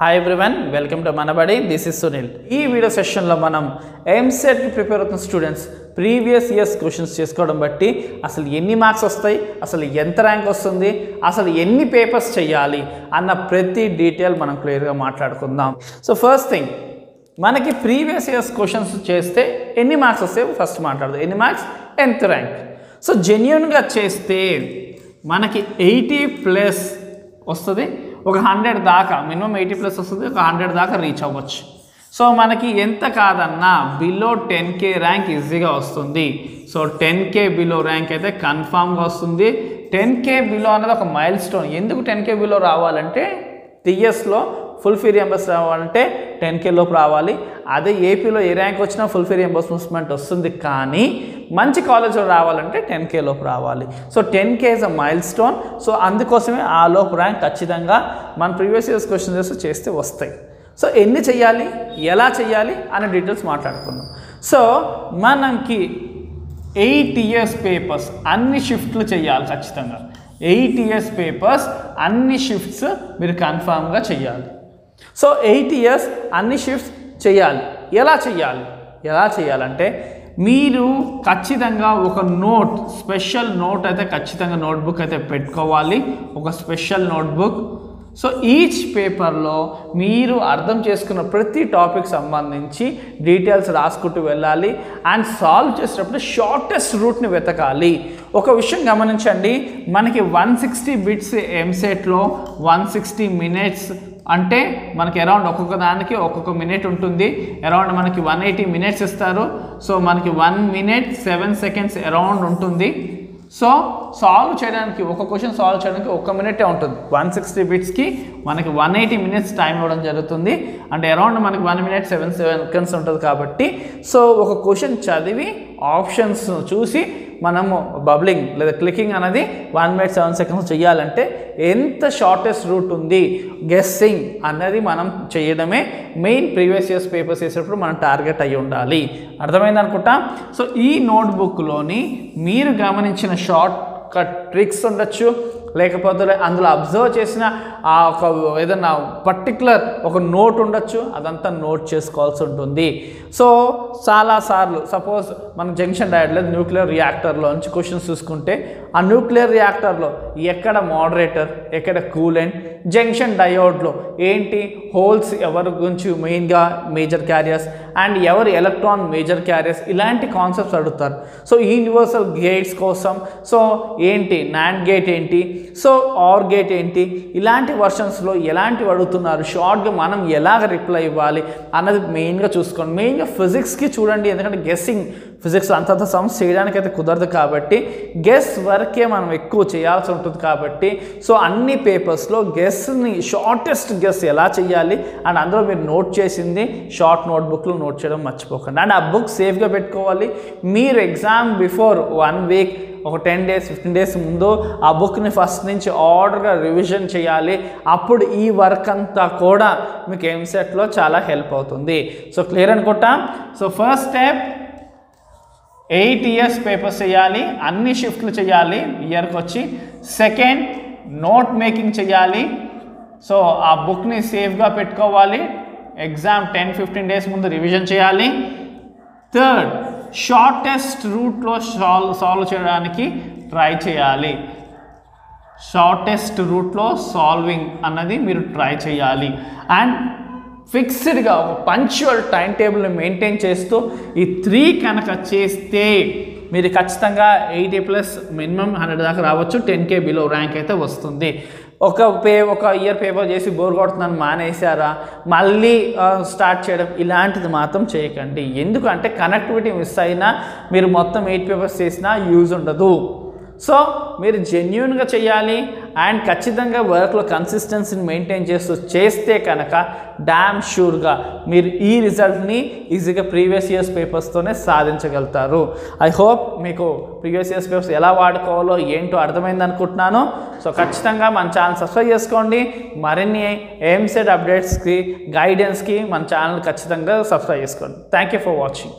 Hi everyone, welcome to Manabadi. This is Sunil. ఈ video సెషన్లో మనం ఎంసెట్కి ప్రిపేర్ అవుతున్న స్టూడెంట్స్ ప్రీవియస్ ఇయర్స్ క్వశ్చన్స్ చేసుకోవడం బట్టి అసలు ఎన్ని మార్క్స్ వస్తాయి, అసలు ఎంత ర్యాంక్ వస్తుంది, అసలు ఎన్ని పేపర్స్ చేయాలి అన్న ప్రతి డీటెయిల్ మనం క్లియర్గా మాట్లాడుకుందాం. సో ఫస్ట్ థింగ్, మనకి ప్రీవియస్ ఇయర్స్ క్వశ్చన్స్ చేస్తే ఎన్ని మార్క్స్ వస్తాయి ఫస్ట్ మాట్లాడదాం. ఎన్ని మార్క్స్, ఎంత ర్యాంక్. సో జెన్యున్గా చేస్తే మనకి 80+ వస్తుంది. ఒక 100 దాకా, మినిమం 80+ వస్తుంది. ఒక 100 దాకా రీచ్ అవ్వచ్చు. సో మనకి ఎంత కాదన్నా బిలో 10K ర్యాంక్ ఈజీగా వస్తుంది. సో 10K బిలో ర్యాంక్ అయితే కన్ఫామ్గా వస్తుంది. 10K బిలో అనేది ఒక మైల్ స్టోన్. ఎందుకు 10K బిలో రావాలంటే టీఎస్లో ఫుల్ ఫీ రియంబర్స్ రావాలంటే 10K లోపు రావాలి. అదే ఏపీలో ఏ ర్యాంక్ వచ్చినా ఫుల్ ఫీ రియంబర్స్మెంట్ వస్తుంది, కానీ మంచి కాలేజ్లో రావాలంటే 10K లోపు రావాలి. So 10K is a mile stone. So అందుకోసమే ఆ లోపు ర్యాంక్ ఖచ్చితంగా మన ప్రీవియస్ ఇయర్స్ క్వశ్చన్స్ చేస్తే వస్తాయి. సో ఎన్ని చేయాలి, ఎలా చేయాలి అనే డీటెయిల్స్ మాట్లాడుకుందాం. సో మనకి 8 ఇయర్స్ పేపర్స్ అన్ని షిఫ్ట్లు చేయాలి ఖచ్చితంగా. 8 ఇయర్స్ పేపర్స్ అన్ని షిఫ్ట్స్ మీరు కన్ఫామ్గా చేయాలి. సో 8 ఇయర్స్ అన్ని షిఫ్ట్స్ చేయాలి. ఎలా చేయాలంటే మీరు ఖచ్చితంగా ఒక నోట్, స్పెషల్ నోట్ అయితే ఖచ్చితంగా నోట్బుక్ అయితే పెట్టుకోవాలి, ఒక స్పెషల్ నోట్బుక్. సో ఈచ్ పేపర్లో మీరు అర్థం చేసుకున్న ప్రతి టాపిక్ సంబంధించి డీటెయిల్స్ రాసుకుంటూ వెళ్ళాలి. అండ్ సాల్వ్ చేసేటప్పుడు షార్టెస్ట్ రూట్ని వెతకాలి. ఒక విషయం గమనించండి, మనకి 160 బిట్స్ ఎంసెట్లో 160 మినిట్స్ అంటే మనకి అరౌండ్ ఒక్కొక్క దానికి ఒక్కొక్క మినిట్ ఉంటుంది. అరౌండ్ మనకి 180 మినిట్స్ ఇస్తారు. సో మనకి 1 minute 7 seconds అరౌండ్ ఉంటుంది. సో సాల్వ్ చేయడానికి, ఒక క్వశ్చన్ సాల్వ్ చేయడానికి 1 minute ఉంటుంది. 160 బిట్స్కి మనకి 180 minutes టైం ఇవ్వడం జరుగుతుంది. అంటే అరౌండ్ మనకి 1 minute 7 seconds ఉంటుంది. కాబట్టి సో ఒక క్వశ్చన్ చదివి ఆప్షన్స్ చూసి మనము బబ్లింగ్ లేదా క్లికింగ్ అనేది 1 minute 7 seconds చేయాలంటే ఎంత షార్టెస్ట్ రూట్ ఉంది, గెస్సింగ్ అన్నది మనం చేయడమే మెయిన్ ప్రీవియస్ ఇయర్స్ పేపర్స్ వేసేటప్పుడు మనం టార్గెట్ అయ్యి ఉండాలి. అర్థమైంది అనుకుంటా. సో ఈ నోట్బుక్లోని మీరు గమనించిన షార్ట్ కట్ ట్రిక్స్ ఉండొచ్చు, లేకపోతే అందులో అబ్జర్వ్ చేసిన ఆ ఒక ఏదన్నా పర్టికులర్ ఒక నోట్ ఉండొచ్చు, అదంతా నోట్ చేసుకోవాల్సి ఉంటుంది. సో చాలాసార్లు సపోజ్ మన జంక్షన్ డయాడ్లో న్యూక్లియర్ రియాక్టర్లోంచి క్వశ్చన్స్ చూసుకుంటే ఆ న్యూక్లియర్ రియాక్టర్లో ఎక్కడ మోడరేటర్, ఎక్కడ కూలెంట్, జంక్షన్ డయోడ్లో ఏంటి హోల్స్, ఎవరి గురించి మెయిన్గా మేజర్ క్యారియర్స్ అండ్ ఎవరు ఎలక్ట్రాన్ మేజర్ క్యారియర్స్, ఇలాంటి కాన్సెప్ట్స్ అడుగుతారు. సో యూనివర్సల్ గేట్స్ కోసం సో ఏంటి నాండ్ గేట్ ఏంటి, సో ఆర్ గేట్ ఏంటి, ఇలాంటి వర్షన్స్లో ఎలాంటివి అడుగుతున్నారు, షార్ట్గా మనం ఎలాగ రిప్లై ఇవ్వాలి అన్నది మెయిన్గా చూసుకోండి. మెయిన్గా ఫిజిక్స్కి చూడండి, ఎందుకంటే గెస్సింగ్ ఫిజిక్స్ అంతంత సమ్స్ చేయడానికి అయితే కుదరదు. కాబట్టి గెస్ వరకే మనం ఎక్కువ చేయాల్సి ఉంటుంది. కాబట్టి సో అన్ని పేపర్స్లో గెస్ని షార్టెస్ట్ గెస్ ఎలా చేయాలి అండ్ అందులో మీరు నోట్ చేసింది షార్ట్ నోట్బుక్లో నోట్ చేయడం మర్చిపోకండి. అండ్ ఆ బుక్ సేఫ్గా పెట్టుకోవాలి. మీరు ఎగ్జామ్ బిఫోర్ 1 week, ఒక 10 days 15 days ముందు ఆ బుక్ని ఫస్ట్ నుంచి ఆర్డర్గా రివిజన్ చేయాలి. అప్పుడు ఈ వర్క్ అంతా కూడా మీకు ఎంసెట్లో చాలా హెల్ప్ అవుతుంది. సో క్లియర్ అనుకుంటా. So first step 8 years papers చేయాలి, అన్ని షిఫ్ట్లు చేయాలి ఇయర్కి వచ్చి. సెకండ్, నోట్ మేకింగ్ చేయాలి. సో ఆ బుక్ని సేఫ్గా పెట్టుకోవాలి. ఎగ్జామ్ 10-15 days ముందు రివిజన్ చేయాలి. థర్డ్, షార్టెస్ట్ రూట్లో సాల్వ్ చేయడానికి ట్రై చేయాలి. షార్టెస్ట్ రూట్లో సాల్వింగ్ అన్నది మీరు ట్రై చేయాలి. అండ్ ఫిక్స్డ్గా ఒక పంక్చువల్ టైం టేబుల్ని మెయింటైన్ చేస్తూ ఈ 3 కనుక చేస్తే మీరు ఖచ్చితంగా 80+ మినిమం 100 దాకా రావచ్చు. 10K బిలో ర్యాంక్ అయితే వస్తుంది. ఒక ఇయర్ పేపర్ చేసి బోర్ కొడుతుందని మానేసారా, మళ్ళీ స్టార్ట్ చేయడం ఇలాంటిది మాత్రం చేయకండి. ఎందుకంటే కనెక్టివిటీ మిస్ అయినా మీరు మొత్తం 8 పేపర్స్ చేసినా యూజ్ ఉండదు. సో మీరు జెన్యూన్గా చేయాలి అండ్ ఖచ్చితంగా వర్క్లో కన్సిస్టెన్సీని మెయింటైన్ చేస్తే కనుక డామ్ షూర్గా మీరు ఈ రిజల్ట్ని ఈజీగా ప్రీవియస్ ఇయర్స్ పేపర్స్తోనే సాధించగలుగుతారు. ఐ హోప్ మీకు ప్రీవియస్ ఇయర్స్ పేపర్స్ ఎలా వాడుకోవాలో ఏంటో అర్థమైంది అనుకుంటున్నాను. సో ఖచ్చితంగా మన ఛానల్ సబ్స్క్రైబ్ చేసుకోండి. మరిన్ని ఎంసెట్ అప్డేట్స్కి, గైడెన్స్కి మన ఛానల్ ఖచ్చితంగా సబ్స్క్రైబ్ చేసుకోండి. Thank you for watching.